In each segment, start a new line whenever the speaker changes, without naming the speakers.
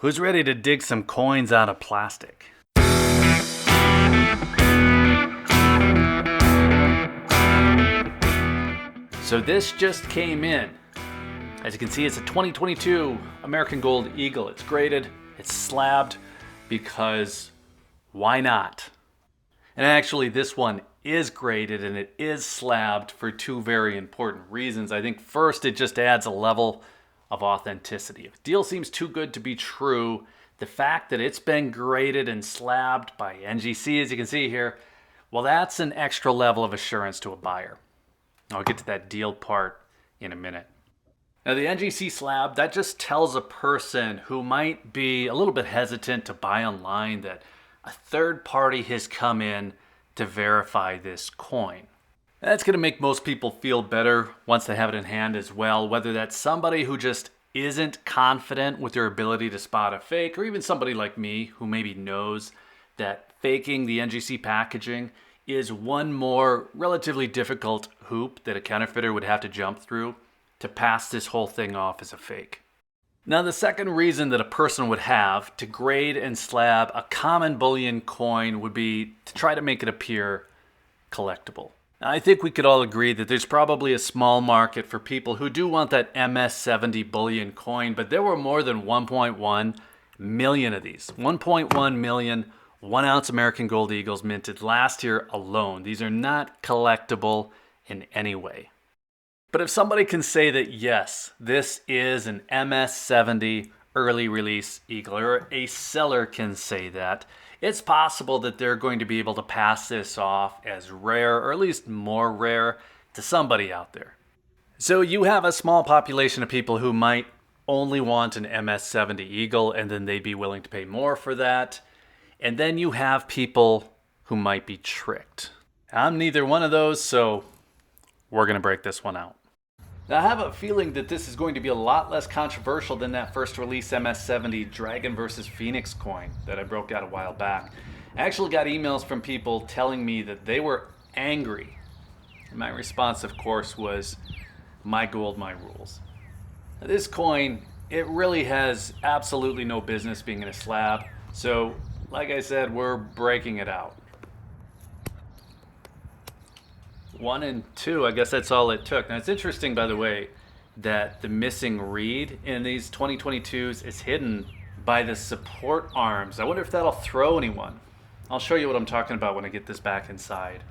Who's ready to dig some coins out of plastic? So this just came in. As you can see, it's a 2022 American Gold Eagle. It's graded, it's slabbed, because why not? And actually, this one is graded and it is slabbed for two very important reasons. I think first, it just adds a level of authenticity. If a deal seems too good to be true, the fact that it's been graded and slabbed by NGC, as you can see here, well, that's an extra level of assurance to a buyer. I'll get to that deal part in a minute. Now, the NGC Slab, that just tells a person who might be a little bit hesitant to buy online that a third party has come in to verify this coin. That's going to make most people feel better once they have it in hand as well, whether that's somebody who just isn't confident with their ability to spot a fake, or even somebody like me who maybe knows that faking the NGC packaging is one more relatively difficult hoop that a counterfeiter would have to jump through to pass this whole thing off as a fake. Now, the second reason that a person would have to grade and slab a common bullion coin would be to try to make it appear collectible. Now, I think we could all agree that there's probably a small market for people who do want that MS-70 bullion coin, but there were more than 1.1 million of these. 1.1 million 1-ounce American Gold Eagles minted last year alone. These are not collectible in any way. But if somebody can say that, yes, this is an MS-70 early release Eagle, or a seller can say that, it's possible that they're going to be able to pass this off as rare, or at least more rare, to somebody out there. So you have a small population of people who might only want an MS-70 Eagle, and then they'd be willing to pay more for that. And then you have people who might be tricked. I'm neither one of those, so we're going to break this one out. Now, I have a feeling that this is going to be a lot less controversial than that first release MS-70 Dragon versus Phoenix coin that I broke out a while back. I actually got emails from people telling me that they were angry. And my response, of course, was, my gold, my rules. Now, this coin, it really has absolutely no business being in a slab. So, like I said, we're breaking it out. 1 and 2, I guess that's all it took. Now, it's interesting, by the way, that the missing reed in these 2022s is hidden by the support arms. I wonder if that'll throw anyone. I'll show you what I'm talking about when I get this back inside.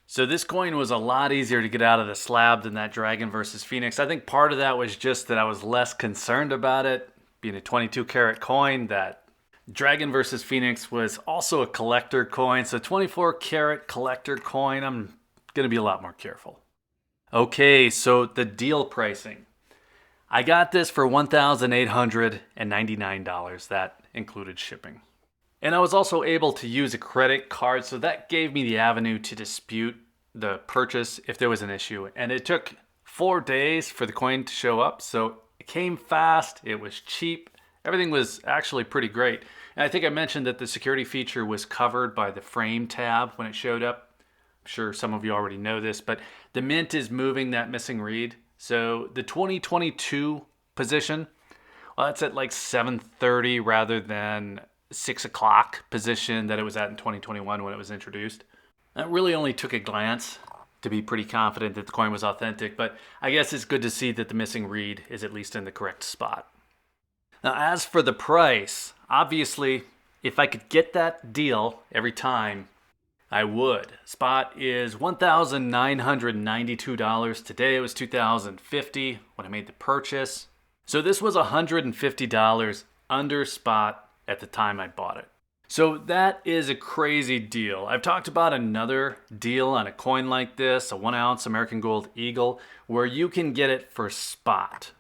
So this coin was a lot easier to get out of the slab than that Dragon versus Phoenix. I think part of that was just that I was less concerned about it being a 22 karat coin. That Dragon versus Phoenix was also a collector coin. So 24 karat collector coin, I'm going to be a lot more careful. Okay, so the deal pricing. I got this for $1,899. That included shipping. And I was also able to use a credit card, so that gave me the avenue to dispute the purchase if there was an issue. And it took 4 days for the coin to show up, so it came fast, it was cheap, everything was actually pretty great. And I think I mentioned that the security feature was covered by the frame tab when it showed up. I'm sure some of you already know this, but the mint is moving that missing reed. So the 2022 position, well, that's at like 7:30 rather than 6 o'clock position that it was at in 2021 when it was introduced. That really only took a glance to be pretty confident that the coin was authentic, but I guess it's good to see that the missing reed is at least in the correct spot. Now, as for the price, obviously, if I could get that deal every time, I would. Spot is $1,992. Today it was $2,050 when I made the purchase. So this was $150 under spot at the time I bought it. So that is a crazy deal. I've talked about another deal on a coin like this, a 1-ounce American Gold Eagle, where you can get it for spot.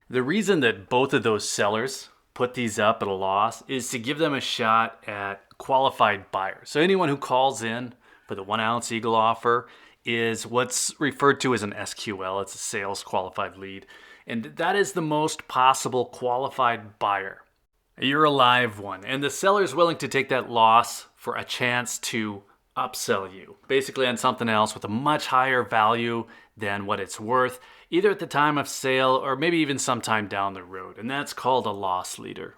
The reason that both of those sellers put these up at a loss is to give them a shot at qualified buyers. So anyone who calls in for the 1-ounce Eagle offer is what's referred to as an SQL. It's a sales qualified lead. And that is the most possible qualified buyer. You're a live one. And the seller's willing to take that loss for a chance to upsell you, basically on something else with a much higher value than what it's worth, either at the time of sale or maybe even sometime down the road. And that's called a loss leader.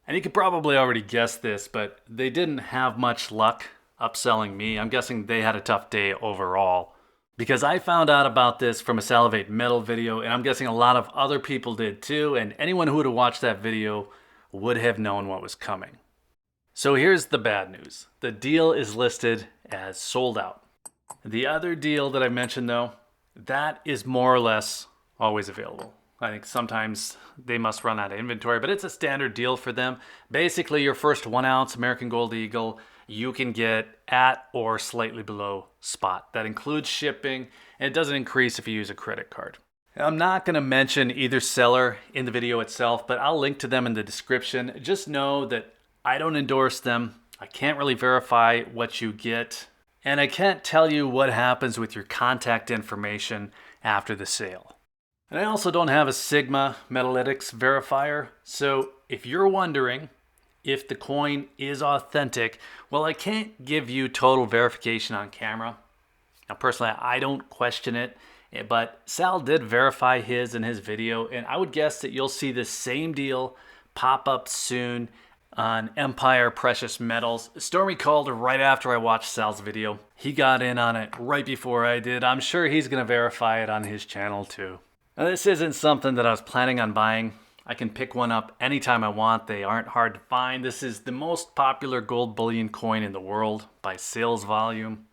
And you could probably already guess this, but they didn't have much luck upselling me. I'm guessing they had a tough day overall. Because I found out about this from a Salivate Metal video, and I'm guessing a lot of other people did too, and anyone who would have watched that video would have known what was coming. So here's the bad news. The deal is listed as sold out. The other deal that I mentioned though, that is more or less always available. I think sometimes they must run out of inventory, but it's a standard deal for them. Basically, your first 1 ounce American Gold Eagle, you can get at or slightly below spot. That includes shipping, and it doesn't increase if you use a credit card. I'm not going to mention either seller in the video itself, but I'll link to them in the description. Just know that I don't endorse them. I can't really verify what you get, and I can't tell you what happens with your contact information after the sale. And I also don't have a Sigma Metalytics verifier, so if you're wondering if the coin is authentic, well, I can't give you total verification on camera. Now, personally, I don't question it, but Sal did verify his in his video, and I would guess that you'll see the same deal pop up soon on Empire Precious Metals. Stormy called right after I watched Sal's video. He got in on it right before I did. I'm sure he's going to verify it on his channel too. Now, this isn't something that I was planning on buying. I can pick one up anytime I want. They aren't hard to find. This is the most popular gold bullion coin in the world by sales volume.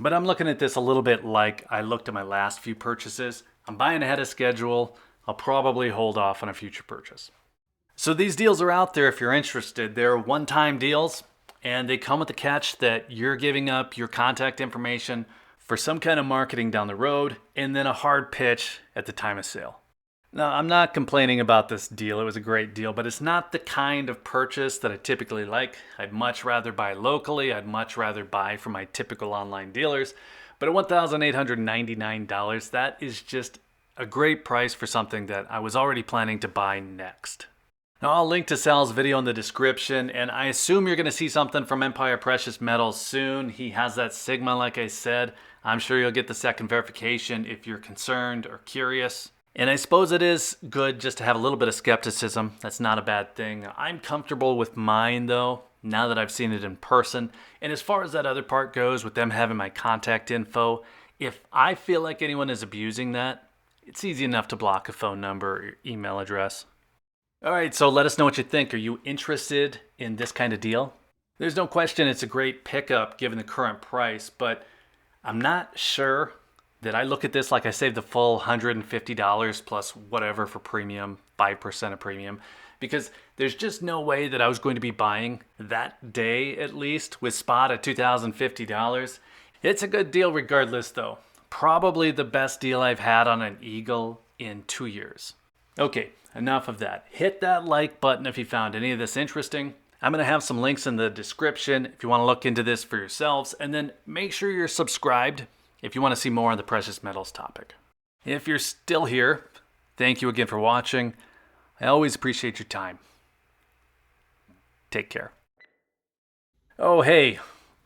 But I'm looking at this a little bit like I looked at my last few purchases. I'm buying ahead of schedule. I'll probably hold off on a future purchase. So these deals are out there if you're interested. They're one-time deals, and they come with the catch that you're giving up your contact information for some kind of marketing down the road, and then a hard pitch at the time of sale. Now, I'm not complaining about this deal. It was a great deal, but it's not the kind of purchase that I typically like. I'd much rather buy locally. I'd much rather buy from my typical online dealers. But at $1,899, that is just a great price for something that I was already planning to buy next. Now, I'll link to Sal's video in the description, and I assume you're going to see something from Empire Precious Metals soon. He has that Sigma, like I said. I'm sure you'll get the second verification if you're concerned or curious. And I suppose it is good just to have a little bit of skepticism. That's not a bad thing. I'm comfortable with mine, though, now that I've seen it in person. And as far as that other part goes, with them having my contact info, if I feel like anyone is abusing that, it's easy enough to block a phone number or email address. All right, so let us know what you think. Are you interested in this kind of deal? There's no question it's a great pickup given the current price, but I'm not sure that I look at this like I saved the full $150 plus whatever for premium, 5% of premium, because there's just no way that I was going to be buying that day at least with spot at $2,050. It's a good deal regardless though. Probably the best deal I've had on an Eagle in 2 years. Okay, enough of that. Hit that like button if you found any of this interesting. I'm going to have some links in the description if you want to look into this for yourselves, and then make sure you're subscribed if you want to see more on the precious metals topic. If you're still here, thank you again for watching. I always appreciate your time. Take care. Oh, hey,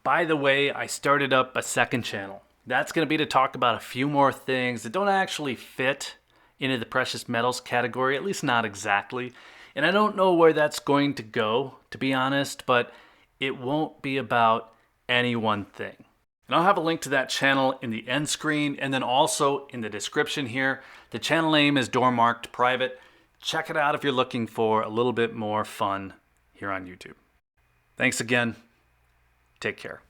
by the way, I started up a second channel. That's going to be to talk about a few more things that don't actually fit into the precious metals category, at least not exactly. And I don't know where that's going to go, to be honest, but it won't be about any one thing. And I'll have a link to that channel in the end screen and then also in the description here. The channel name is door marked private. Check it out if you're looking for a little bit more fun here on YouTube. Thanks again. Take care.